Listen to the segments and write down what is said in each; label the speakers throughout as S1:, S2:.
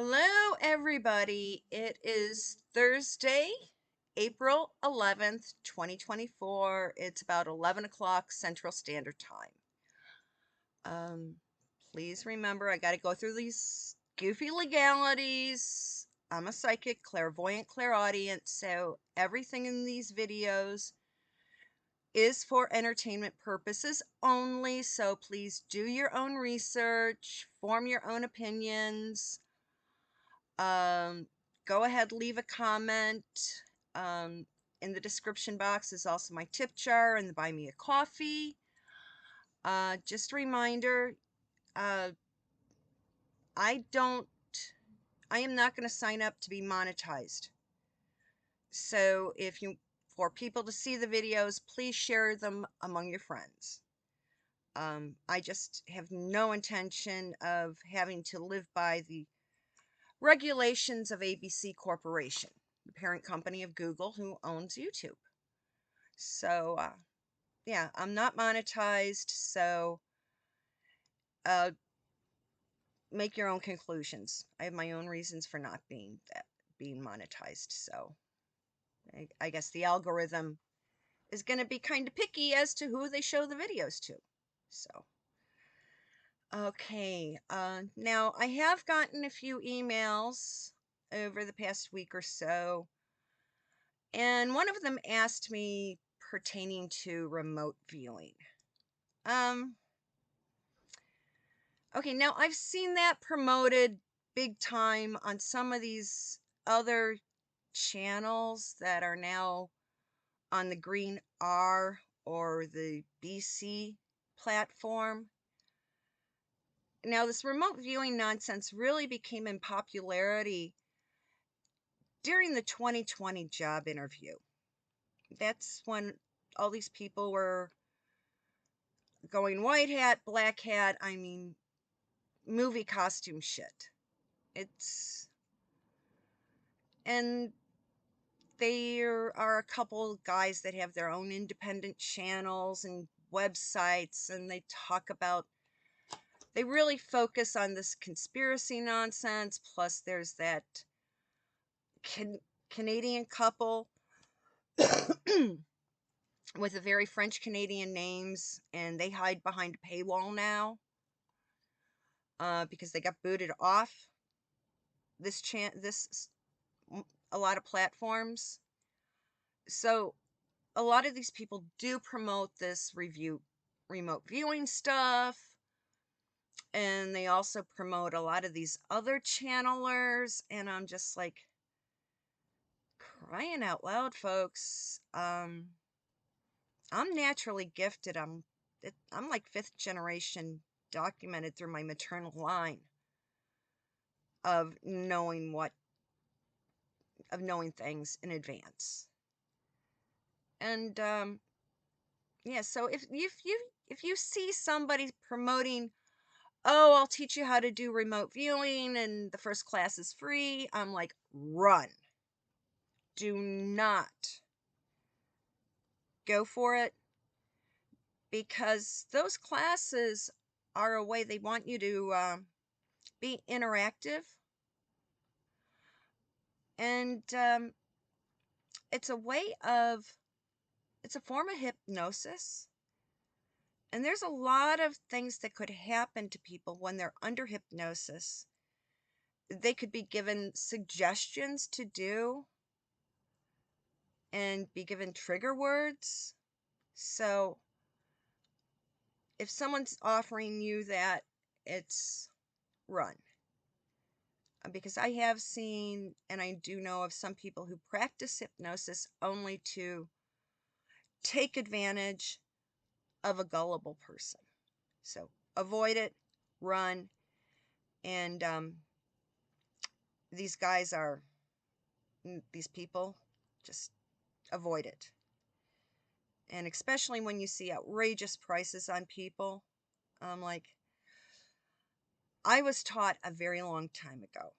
S1: Hello, everybody. It is Thursday, April 11th, 2024. It's about 11 o'clock Central Standard Time. Um, Please remember, I got to go through these goofy legalities. I'm a psychic, clairvoyant, clairaudient, so everything in these videos is for entertainment purposes only. So please do your own research, form your own opinions. Um, Go ahead, leave a comment. Um, in the description box is also my tip jar and the buy me a coffee. Just a reminder, uh, I don't, I am not going to sign up to be monetized. So if you, for people to see the videos, please share them among your friends. I just have no intention of having to live by the regulations of ABC Corporation, the parent company of Google, who owns YouTube. So, yeah, I'm not monetized, so uh, make your own conclusions. I have my own reasons for not being monetized, so I guess the algorithm is going to be kind of picky as to who they show the videos to. So, okay, now I have gotten a few emails over the past week or so. And one of them asked me pertaining to remote viewing. Um, okay, now I've seen that promoted big time on some of these other channels that are now on the Green R or the BC platform. Now, this remote viewing nonsense really became in popularity during the 2020 job interview. That's when all these people were going white hat, black hat, I mean, movie costume shit. It's, and there are a couple guys that have their own independent channels and websites, and they talk about, they really focus on this conspiracy nonsense. Plus, there's that Canadian couple with a very French Canadian names, and they hide behind a paywall now because they got booted off this a lot of platforms. So a lot of these people do promote this remote viewing stuff, and they also promote a lot of these other channelers, and I'm just like, crying out loud, folks. I'm naturally gifted. I'm like fifth generation documented through my maternal line of knowing things in advance. And yeah, so if you see somebody promoting, oh, I'll teach you how to do remote viewing and the first class is free, I'm like, run. Do not go for it, because those classes are a way they want you to be interactive, and it's a way of, it's a form of hypnosis. And there's a lot of things that could happen to people when they're under hypnosis. They could be given suggestions to do and be given trigger words. So if someone's offering you that, it's run. Because I have seen, and I do know of some people who practice hypnosis only to take advantage of a gullible person. So avoid it, run, and these people, just avoid it. And especially when you see outrageous prices on people, I'm like, I was taught a very long time ago,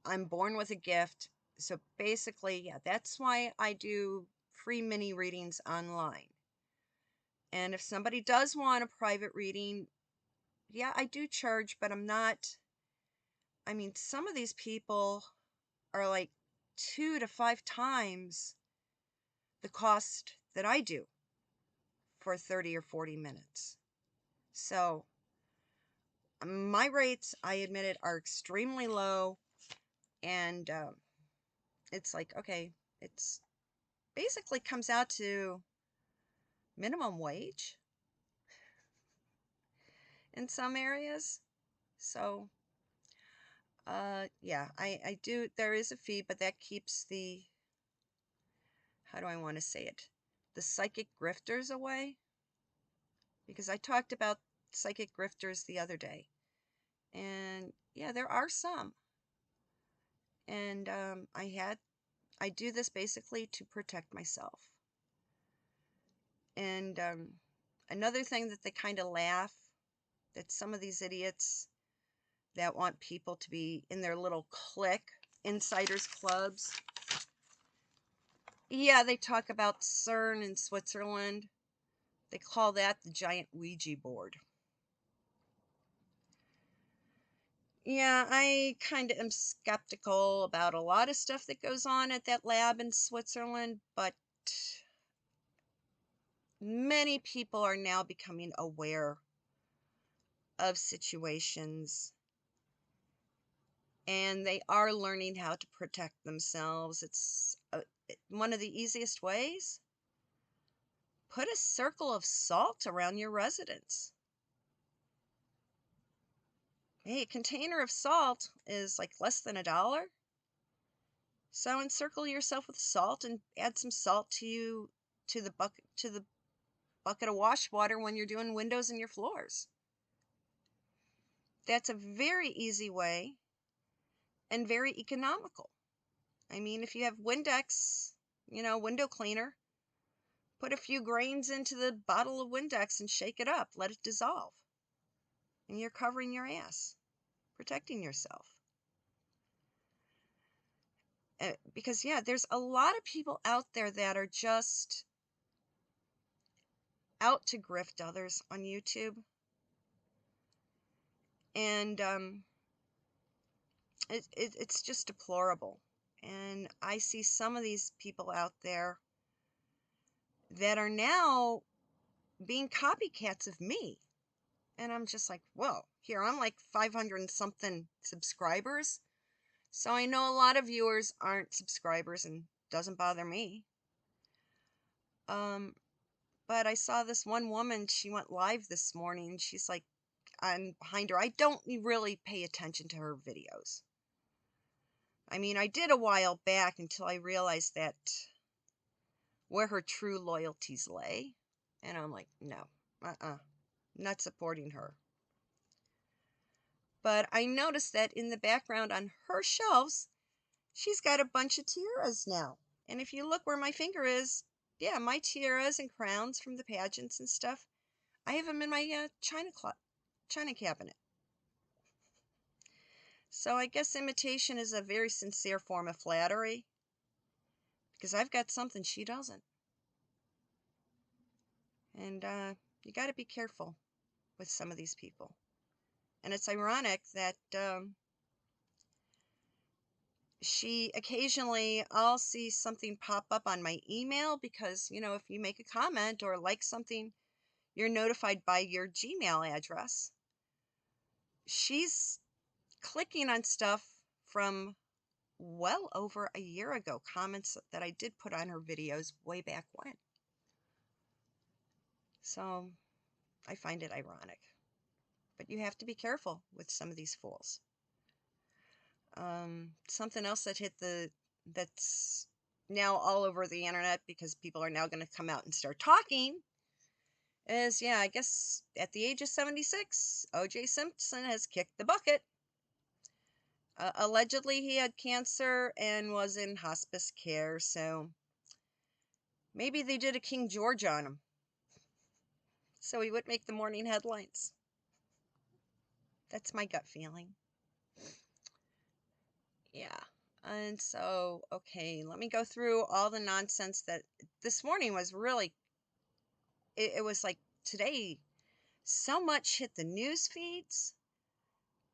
S1: I'm born with a gift. So basically, yeah, that's why I do free mini readings online. And if somebody does want a private reading, yeah, I do charge, but I'm not I mean, some of these people are like 2 to 5 times the cost that I do for 30 or 40 minutes. So my rates, I admit it, are extremely low. And it's like, okay, it's basically comes out to minimum wage in some areas. So yeah, I do, there is a fee, but that keeps the, how do I want to say it, the psychic grifters away. Because I talked about psychic grifters the other day. And yeah, there are some. And I do this basically to protect myself. And another thing that they kind of laugh, that some of these idiots that want people to be in their little clique, insiders clubs, yeah, they talk about CERN in Switzerland. They call that the giant Ouija board. Yeah, I kind of am skeptical about a lot of stuff that goes on at that lab in Switzerland, but many people are now becoming aware of situations, and they are learning how to protect themselves. It's one of the easiest ways. Put a circle of salt around your residence. Hey, a container of salt is like less than $1. So encircle yourself with salt and add some salt to the bucket of wash water when you're doing windows and your floors. That's a very easy way and very economical. I mean, if you have Windex, window cleaner, put a few grains into the bottle of Windex and shake it up. Let it dissolve. And you're covering your ass, protecting yourself. Because, yeah, there's a lot of people out there that are just out to grift others on YouTube. And it's just deplorable. And I see some of these people out there that are now being copycats of me. And I'm just like, whoa, here, I'm like 500 and something subscribers. So I know a lot of viewers aren't subscribers, and doesn't bother me. But I saw this one woman, she went live this morning. She's like, I'm behind her. I don't really pay attention to her videos. I mean, I did a while back until I realized that where her true loyalties lay. And I'm like, no, not supporting her. But I noticed that in the background on her shelves, she's got a bunch of tiaras now. And if you look where my finger is, yeah, my tiaras and crowns from the pageants and stuff, I have them in my china cabinet. So I guess imitation is a very sincere form of flattery, because I've got something she doesn't. And you got to be careful with some of these people. And it's ironic that she occasionally, I'll see something pop up on my email, because, if you make a comment or like something, you're notified by your Gmail address. She's clicking on stuff from well over a year ago, comments that I did put on her videos way back when. So I find it ironic. But you have to be careful with some of these fools. Something else that's now all over the internet, because people are now going to come out and start talking, is, yeah, I guess at the age of 76, O.J. Simpson has kicked the bucket. Allegedly, he had cancer and was in hospice care, so maybe they did a King George on him, so he would make the morning headlines. That's my gut feeling. Yeah. And so, okay, let me go through all the nonsense that this morning was really, it was like today, so much hit the news feeds,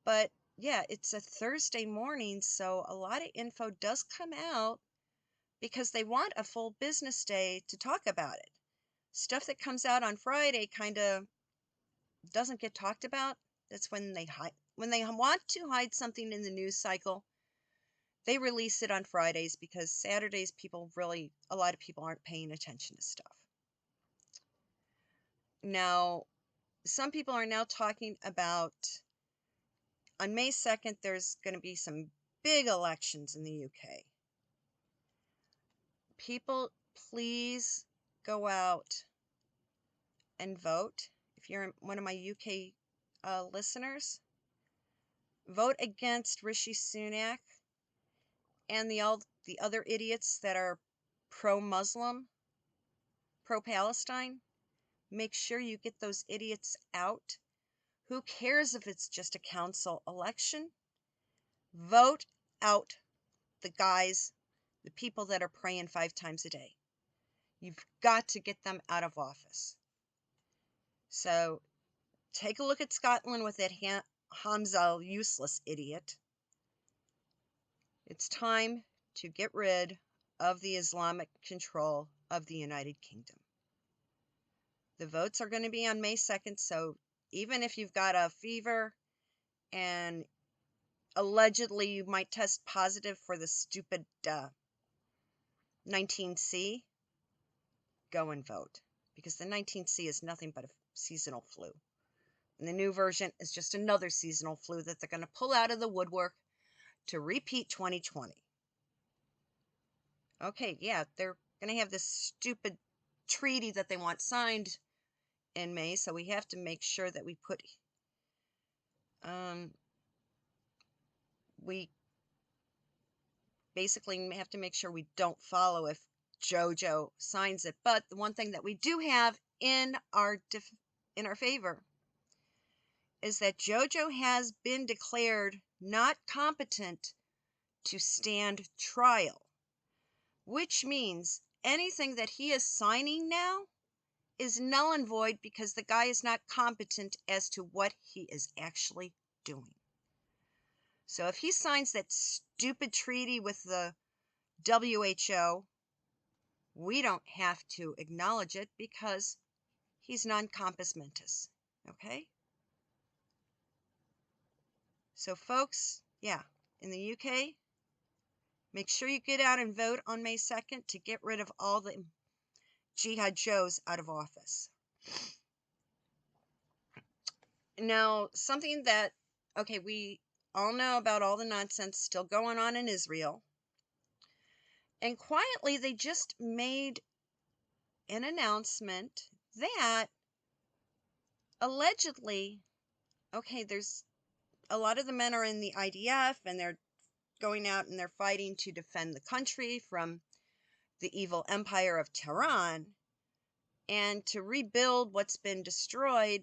S1: but yeah, it's a Thursday morning, so a lot of info does come out because they want a full business day to talk about it. Stuff that comes out on Friday kind of doesn't get talked about. That's when they hide. When they want to hide something in the news cycle, they release it on Fridays because Saturdays a lot of people aren't paying attention to stuff. Now, some people are now talking about on May 2nd, there's going to be some big elections in the UK. People, please go out and vote. If you're one of my UK listeners, vote against Rishi Sunak and the other idiots that are pro-Muslim, pro-Palestine. Make sure you get those idiots out. Who cares if it's just a council election? Vote out the people that are praying 5 times a day. You've got to get them out of office. So take a look at Scotland with that Hamza, useless idiot. It's time to get rid of the Islamic control of the United Kingdom. The votes are going to be on May 2nd, so even if you've got a fever and allegedly you might test positive for the stupid 19C, go and vote. Because the 19C is nothing but a seasonal flu. And the new version is just another seasonal flu that they're going to pull out of the woodwork to repeat 2020. Okay, yeah, they're going to have this stupid treaty that they want signed in May, so we have to make sure that we basically have to make sure we don't follow if JoJo signs it. But the one thing that we do have in our favor is that JoJo has been declared not competent to stand trial, which means anything that he is signing now is null and void because the guy is not competent as to what he is actually doing. So if he signs that stupid treaty with the WHO, we don't have to acknowledge it because he's non compos mentis. Okay? So, folks, yeah, in the UK, make sure you get out and vote on May 2nd to get rid of all the Jihad Joes out of office. Now, something that, okay, we all know about all the nonsense still going on in Israel. And quietly, they just made an announcement that allegedly, okay, there's a lot of the men are in the IDF and they're going out and they're fighting to defend the country from the evil empire of Tehran. And to rebuild what's been destroyed,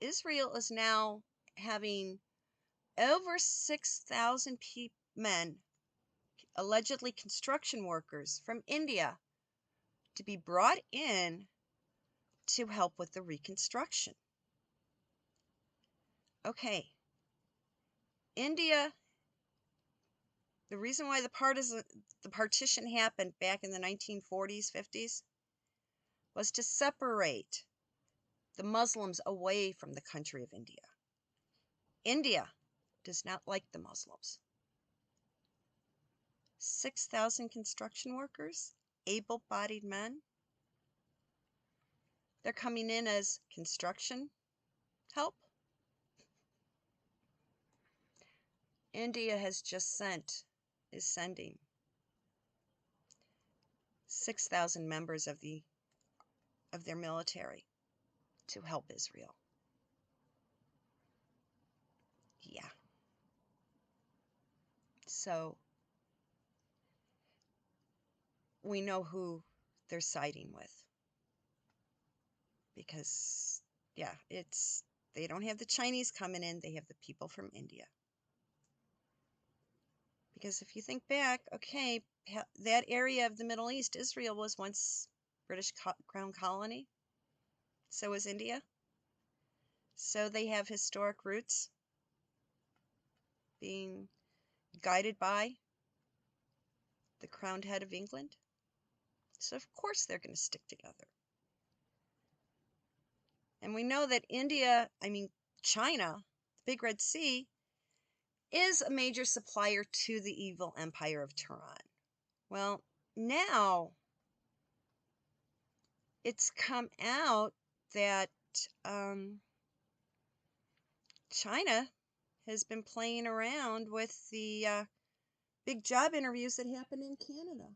S1: Israel is now having over 6,000 men, allegedly construction workers from India, to be brought in to help with the reconstruction. Okay, India, the reason why the partition happened back in the 1940s, 50s, was to separate the Muslims away from the country of India. India does not like the Muslims. 6,000 construction workers, able-bodied men, they're coming in as construction help. India is sending 6,000 members of their military to help Israel. Yeah. So we know who they're siding with. Because, yeah, they don't have the Chinese coming in, they have the people from India. Because if you think back, okay, that area of the Middle East, Israel was once British Crown colony. So was India. So they have historic roots. being guided by the crowned head of England. So of course they're going to stick together. And we know that China, the Big Red Sea, is a major supplier to the evil empire of Tehran. Well, now it's come out that China has been playing around with the big job interviews that happened in Canada.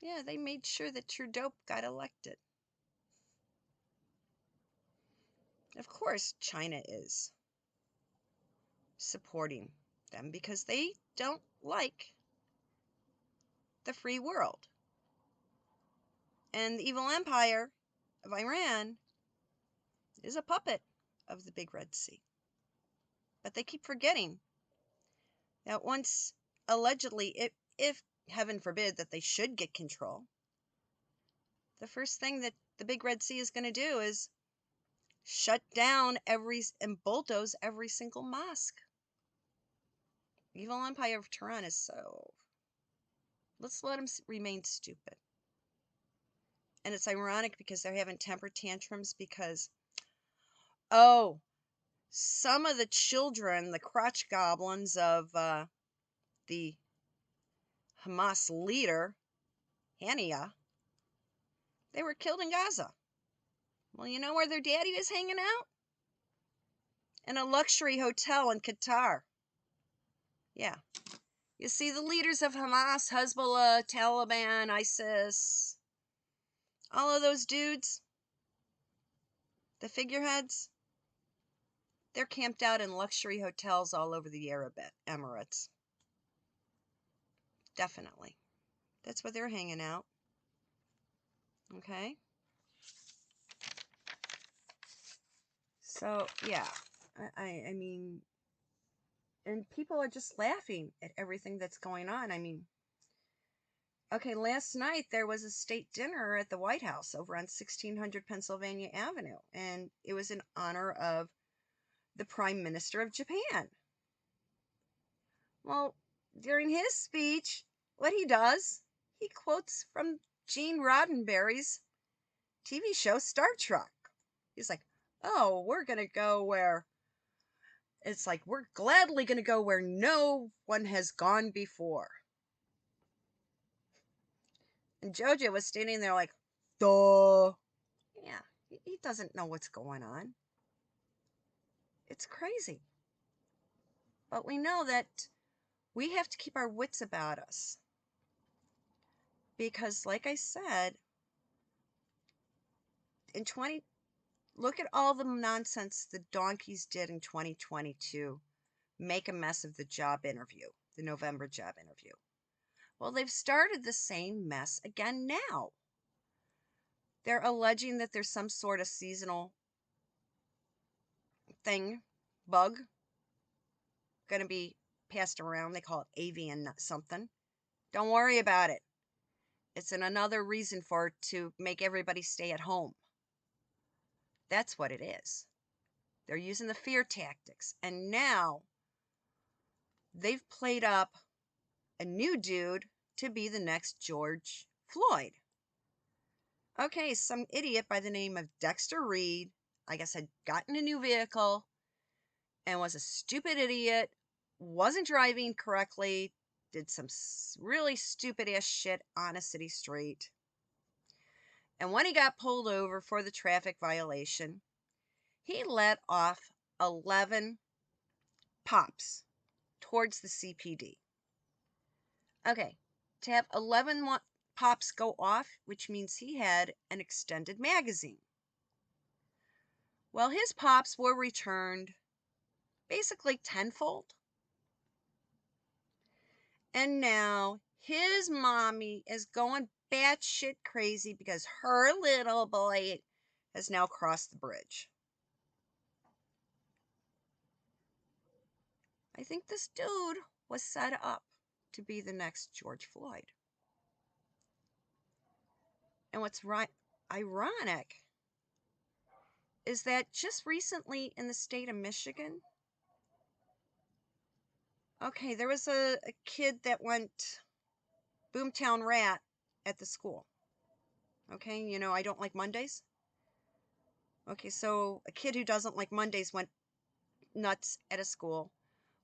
S1: Yeah, they made sure that Trudeau got elected. Of course, China is supporting them because they don't like the free world. And the evil empire of Iran is a puppet of the Big Red Sea. But they keep forgetting that once, allegedly, if heaven forbid that they should get control, the first thing that the Big Red Sea is going to do is shut down and bulldoze every single mosque. Evil empire of Tehran is so... Let's let them remain stupid. And it's ironic because they're having temper tantrums because, some of the children, the crotch goblins of the Hamas leader, Hania, they were killed in Gaza. Well, you know where their daddy is hanging out? In a luxury hotel in Qatar. Yeah. You see, the leaders of Hamas, Hezbollah, Taliban, ISIS, all of those dudes, the figureheads, they're camped out in luxury hotels all over the Arab Emirates. Definitely. That's where they're hanging out. Okay? So, yeah. I mean, and people are just laughing at everything that's going on. I mean, okay, last night there was a state dinner at the White House over on 1600 Pennsylvania Avenue, and it was in honor of the Prime Minister of Japan. Well, during his speech, what he does, he quotes from Gene Roddenberry's TV show Star Trek. He's like, oh, we're gladly going to go where no one has gone before. And Jojo was standing there like, duh. Yeah, he doesn't know what's going on. It's crazy. But we know that we have to keep our wits about us. Because, like I said, look at all the nonsense the donkeys did in 2022. Make a mess of the November job interview. Well, they've started the same mess again now. They're alleging that there's some sort of seasonal bug, going to be passed around. They call it avian something. Don't worry about it. It's another reason to make everybody stay at home. That's what it is. They're using the fear tactics. And now they've played up a new dude to be the next George Floyd. Okay, some idiot by the name of Dexter Reed, I guess, had gotten a new vehicle and was a stupid idiot, wasn't driving correctly, did some really stupid ass shit on a city street. And when he got pulled over for the traffic violation, he let off 11 pops towards the CPD. Okay, to have 11 pops go off, which means he had an extended magazine. Well, his pops were returned basically tenfold. And now his mommy is going batshit crazy because her little boy has now crossed the bridge. I think this dude was set up to be the next George Floyd. And what's ironic is that just recently in the state of Michigan, Okay, there was a kid that went boomtown rat at the school. Okay, you know, I don't like Mondays. Okay, so a kid who doesn't like Mondays went nuts at a school.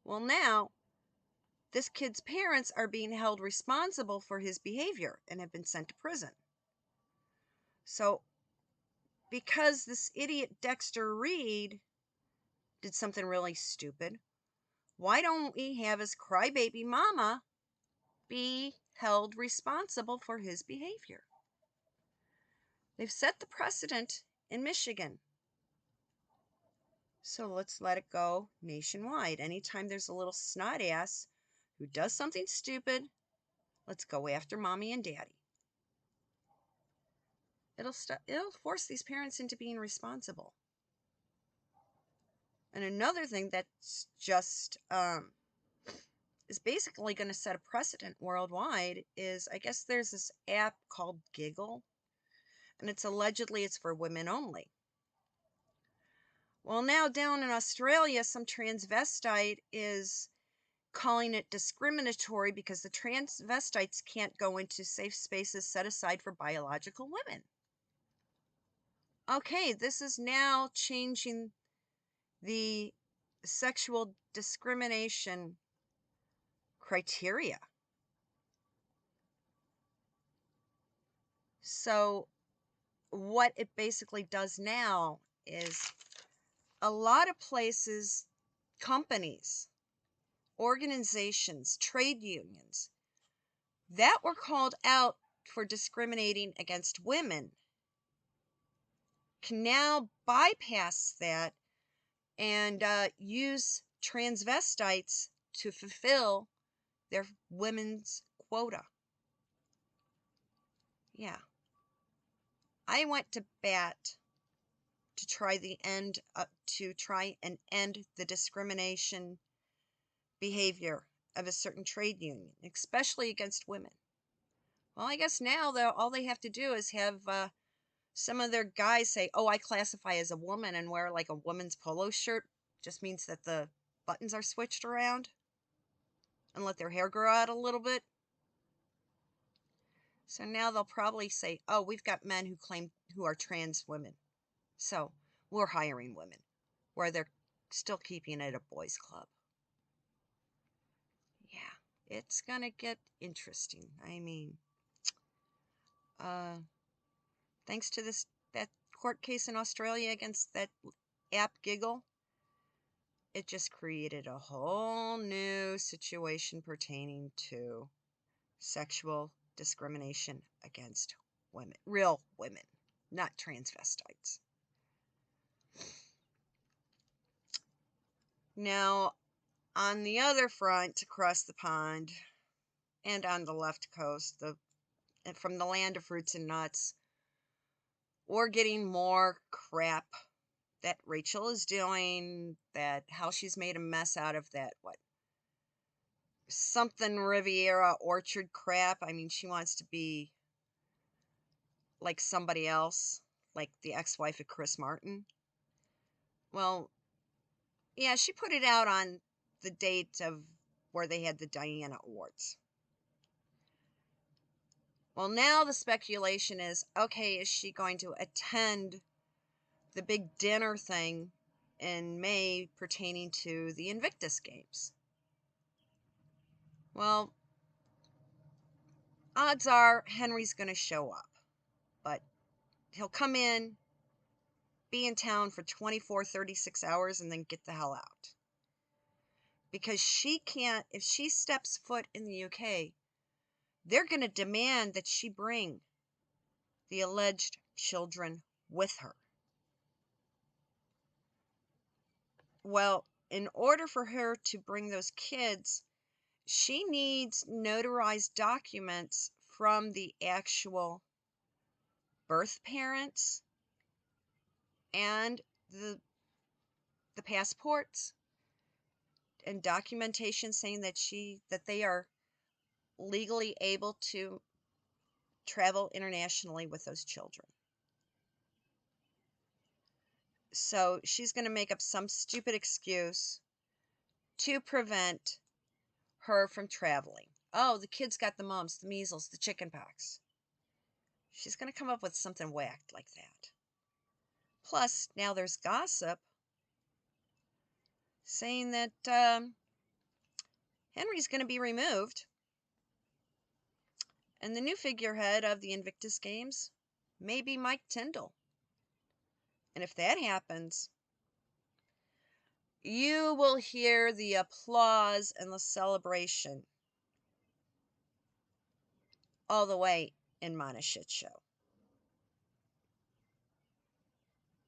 S1: Well, now this kid's parents are being held responsible for his behavior and have been sent to prison. So, because this idiot Dexter Reed did something really stupid, why don't we have his crybaby mama be held responsible for his behavior? They've set the precedent in Michigan. So let's let it go nationwide. Anytime there's a little snot ass who does something stupid, let's go after mommy and daddy. It'll force these parents into being responsible. And another thing that's just is basically going to set a precedent worldwide is, I guess there's this app called Giggle, and it's allegedly it's for women only. Well, now down in Australia, some transvestite is calling it discriminatory because the transvestites can't go into safe spaces set aside for biological women. Okay, this is now changing the sexual discrimination criteria. So, what it basically does now is a lot of places, companies, organizations, trade unions that were called out for discriminating against women can now bypass that and use transvestites to fulfill their women's quota. Yeah. I went to bat to try and end the discrimination behavior of a certain trade union, especially against women. Well, I guess now all they have to do is have some of their guys say, "Oh, I classify as a woman," and wear like a woman's polo shirt. Just means that the buttons are switched around, and let their hair grow out a little bit. So now they'll probably say, "Oh, we've got men who are trans women, so we're hiring women," where they're still keeping it a boys' club. Yeah, it's gonna get interesting. I mean, uh, thanks to that court case in Australia against that app Giggle, it just created a whole new situation pertaining to sexual discrimination against women, real women, not transvestites. Now, on the other front, across the pond, and on the left coast, from the land of fruits and nuts, we're getting more crap that Rachel is doing, that how she's made a mess out of that, something Riviera Orchard crap. I mean, she wants to be like somebody else, like the ex-wife of Chris Martin. Well, yeah, she put it out on the date of where they had the Diana Awards. Well, now the speculation is, okay, is she going to attend the big dinner thing in May pertaining to the Invictus Games? Well, odds are Henry's going to show up, but he'll come in, be in town for 24, 36 hours, and then get the hell out. Because she can't, if she steps foot in the UK, they're going to demand that she bring the alleged children with her. Well, in order for her to bring those kids, she needs notarized documents from the actual birth parents and the passports and documentation saying that they are legally able to travel internationally with those children. So she's going to make up some stupid excuse to prevent her from traveling. Oh, the kid's got the mumps, the measles, the chickenpox. She's going to come up with something whacked like that. Plus, now there's gossip saying that Henry's going to be removed, and the new figurehead of the Invictus Games may be Mike Tyndall. And if that happens, you will hear the applause and the celebration all the way in Mana Shit Show.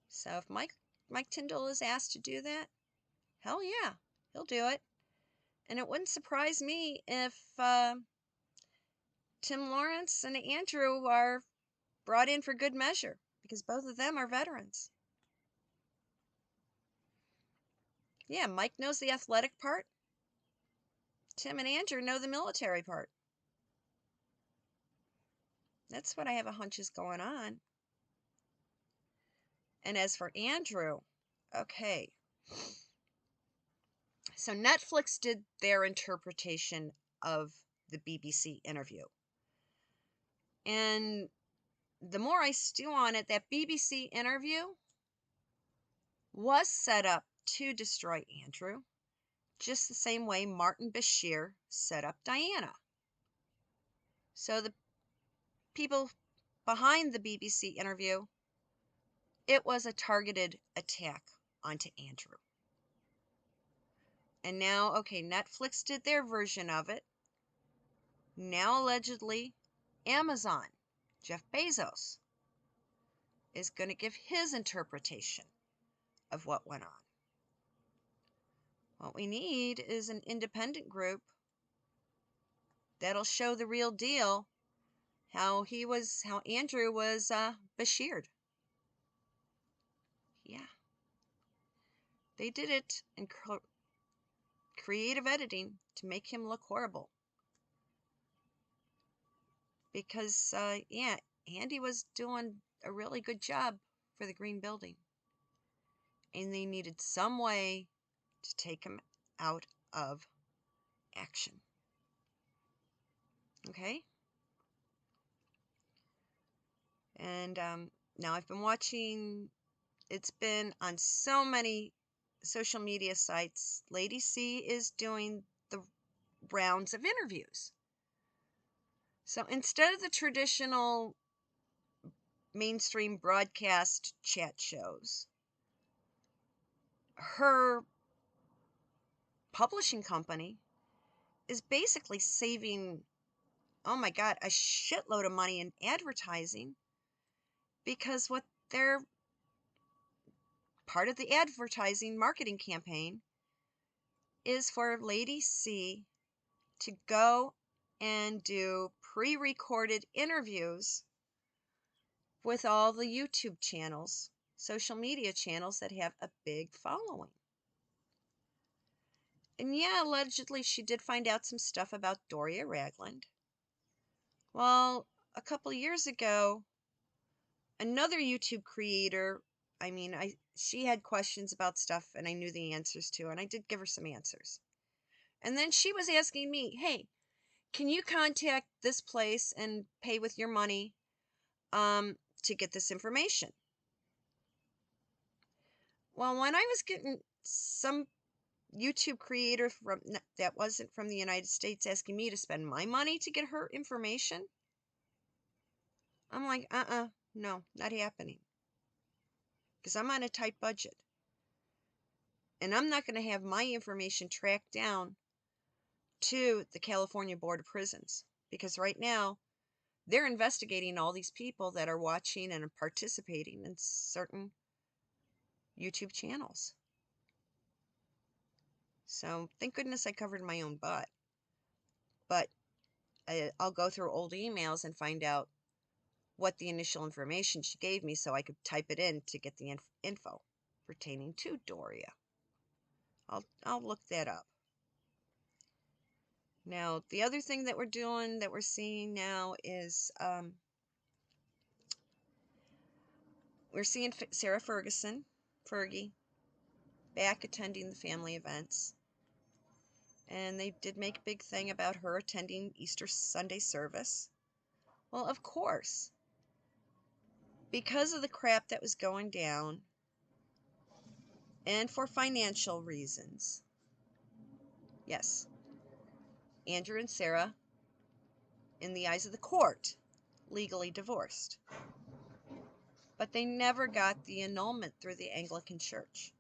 S1: So if Mike Tyndall is asked to do that, hell yeah, he'll do it. And it wouldn't surprise me if Tim Lawrence and Andrew are brought in for good measure, because both of them are veterans. Yeah, Mike knows the athletic part. Tim and Andrew know the military part. That's what I have a hunch is going on. And as for Andrew, okay. So Netflix did their interpretation of the BBC interview. And the more I stew on it, that BBC interview was set up to destroy Andrew, just the same way Martin Bashir set up Diana. So the people behind the BBC interview, it was a targeted attack onto Andrew. And now, okay, Netflix did their version of it. Now, allegedly, Amazon, Jeff Bezos, is going to give his interpretation of what went on. What we need is an independent group that'll show the real deal, how Andrew was Bashired. Yeah. They did it in creative editing to make him look horrible. Because, yeah, Andy was doing a really good job for the Green Building. And they needed some way to take him out of action. Okay? And now I've been watching, it's been on so many social media sites. Lady C is doing the rounds of interviews. So instead of the traditional mainstream broadcast chat shows, her publishing company is basically saving, oh my God, a shitload of money in advertising, because what they're part of the advertising marketing campaign is for Lady C to go and do pre-recorded interviews with all the YouTube channels, social media channels that have a big following. And yeah, allegedly she did find out some stuff about Doria Ragland. Well, a couple years ago, another YouTube creator, she had questions about stuff and I knew the answers to, and I did give her some answers. And then she was asking me, hey, can you contact this place and pay with your money to get this information? Well, when I was getting some YouTube creator that wasn't from the United States asking me to spend my money to get her information, I'm like, no, not happening. Because I'm on a tight budget. And I'm not going to have my information tracked down to the California Board of Prisons. Because right now, they're investigating all these people that are watching and participating in certain YouTube channels. So thank goodness I covered my own butt. But I'll go through old emails and find out what the initial information she gave me so I could type it in to get the info pertaining to Doria. I'll look that up. Now, the other thing that we're seeing now is we're seeing Sarah Fergie, back attending the family events. And they did make a big thing about her attending Easter Sunday service. Well, of course, because of the crap that was going down and for financial reasons. Yes, Andrew and Sarah, in the eyes of the court, legally divorced. But they never got the annulment through the Anglican Church.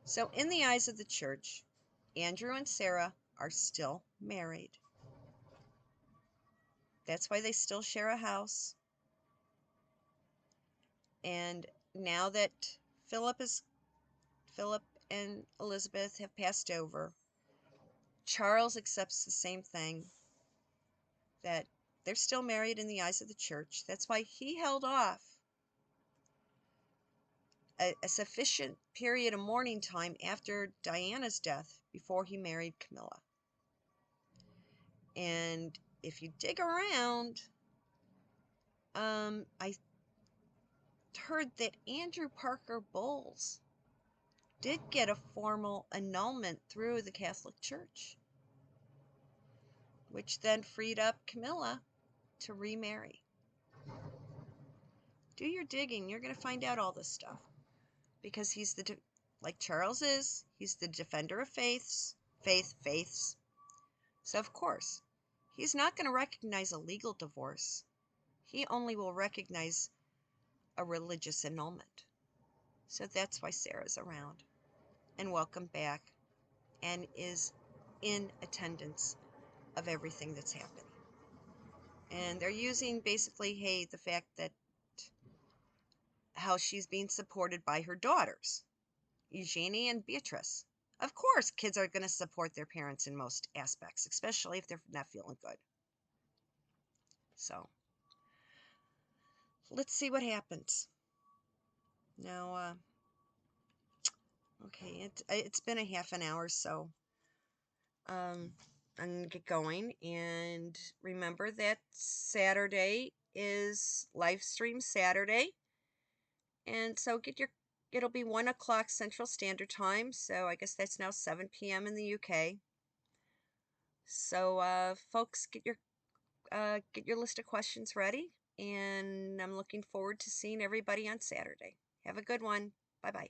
S1: So, in the eyes of the church, Andrew and Sarah are still married. That's why they still share a house. And now that Philip and Elizabeth have passed over, Charles accepts the same thing, that they're still married in the eyes of the church. That's why he held off a sufficient period of mourning time after Diana's death before he married Camilla. And if you dig around, I heard that Andrew Parker Bowles did get a formal annulment through the Catholic Church, which then freed up Camilla to remarry. Do your digging. You're going to find out all this stuff. Because he's like Charles is, he's the defender of faiths. So, of course, he's not going to recognize a legal divorce. He only will recognize a religious annulment. So that's why Sarah's around. And welcome back. And is in attendance of everything that's happening. And they're using basically, hey, the fact that how she's being supported by her daughters, Eugenie and Beatrice. Of course, kids are going to support their parents in most aspects, especially if they're not feeling good. So, let's see what happens. Now, okay, it's been a half an hour, so I'm going to get going. And remember that Saturday is live stream Saturday. And so it'll be 1 o'clock Central Standard Time. So I guess that's now 7 p.m. in the UK. So, folks, get your list of questions ready. And I'm looking forward to seeing everybody on Saturday. Have a good one. Bye-bye.